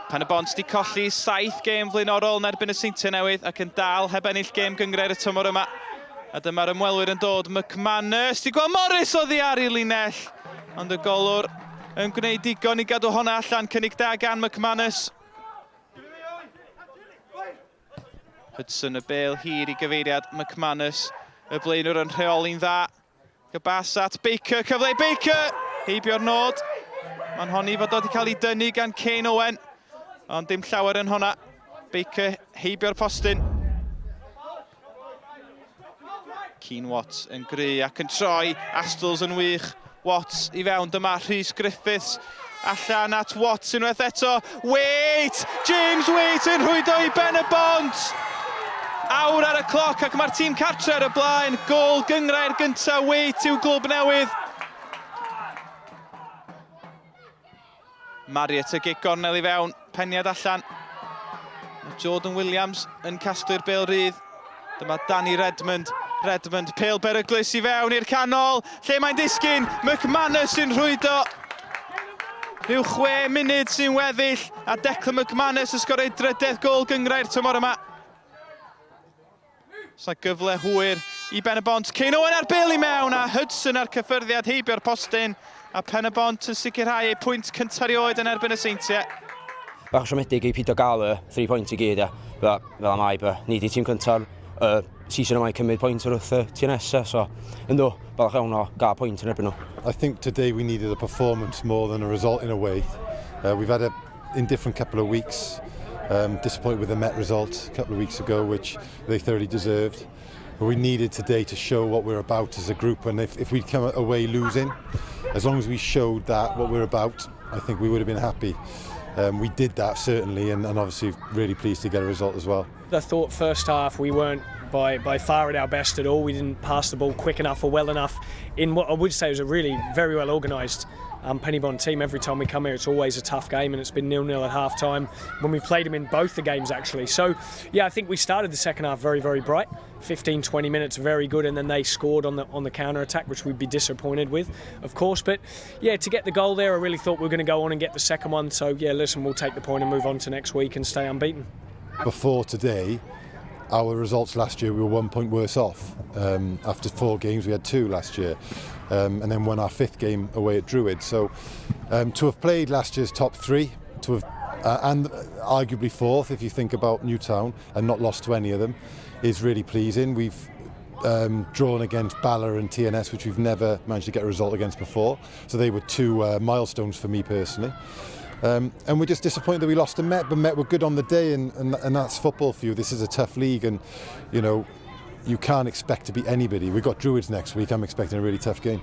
Pen-y-bont di colli 7 gêm flaenorol yn erbyn y Seintiau Newydd ac yn dal heb ennill gêm gyngred y tymor yma. A dyma'r ymwelwyr yn dod. McManus, di gweld Morris oddi ar ei linell. Ond y golwr yn gwneud digon i gadw honna allan, cynnig da gan McManus. Hudson y bêl hir i gyfeiriad McManus. Y blaenwr yn rheoli'n dda. Gybas at Baker, cyfle i Baker! Heibio'r nod. Mae'n honni fod wedi cael ei dynnu gan Kane Owen. Ond dim llawer yn honna. Baker heibio'r postyn. Keane Watts yn gry ac yn troi. Astles yn wych. Watts i fewn, dyma Rhys Griffiths. Allan at Watts unwaith eto. Wait! James Wait yn rhwydo i Pen-y-bont! Awr ar y cloc ac mae'r tîm cartre ar y blaen. Gôl gyngrau'r gyntaf, Wait i'w glwb newydd. Marriott y gig gornel i fewn, peniad allan. Jordan Williams yn casglu'r bêl rydd. Dyma Danny Redmond. Redmond, pêl beryglus i fewn i'r canol. Lle mae'n disgyn, McManus sy'n rhwydo. Rhyw 6 munud sy'n weddill. A Declan McManus yn sgorio drydedd gôl gyngrau'r tymor yma. Sa'n gyfle hwyr i Pen-y-bont. Kane Owen ar bêl i mewn a Hudson ar cyffyrddiad heibio'r postyn. A Pen-y-bont yn sicrhau eu pwynt cyntaf erioed yn erbyn y Seintiau. Bach siomedig i pido gael y 3 pwynt i gyd, fel am ai, ni di tîm cyntaf season yma i cymryd pwynt wrth y tîm nesaf, so ynddo, balach iawn o gael pwynt yn erbyn nhw. I think today we needed a performance more than a result in a way. We've had an indifferent couple of weeks, disappointed with the Met result a couple of weeks ago, which they thoroughly deserved. But we needed today to show what we're about as a group, and if we'd come away losing, as long as we showed that, what we're about, I think we would have been happy. We did that, certainly, and obviously really pleased to get a result as well. I thought first half we weren't by far at our best at all. We didn't pass the ball quick enough or well enough in what I would say was a really very well organised Pen-y-bont team. Every time we come here it's always a tough game, and it's been 0-0 at half time when we played them in both the games actually. So yeah, I think we started the second half very bright. 15-20 minutes very good, and then they scored on the counter attack, which we'd be disappointed with, of course. But yeah, to get the goal there, I really thought we were going to go on and get the second one. So yeah, listen, we'll take the point and move on to next week and stay unbeaten. Before today, our results last year, we were 1 point worse off. After 4 games, we had 2 last year, and then won our 5th game away at Druid. So to have played last year's top 3, to have and arguably 4th if you think about Newtown, and not lost to any of them, is really pleasing. We've drawn against Bala and TNS, which we've never managed to get a result against before. So they were 2 milestones for me personally. And we're just disappointed that we lost to Met, but Met were good on the day, and that's football for you. This is a tough league, and you know, you can't expect to beat anybody. We've got Druids next week. I'm expecting a really tough game.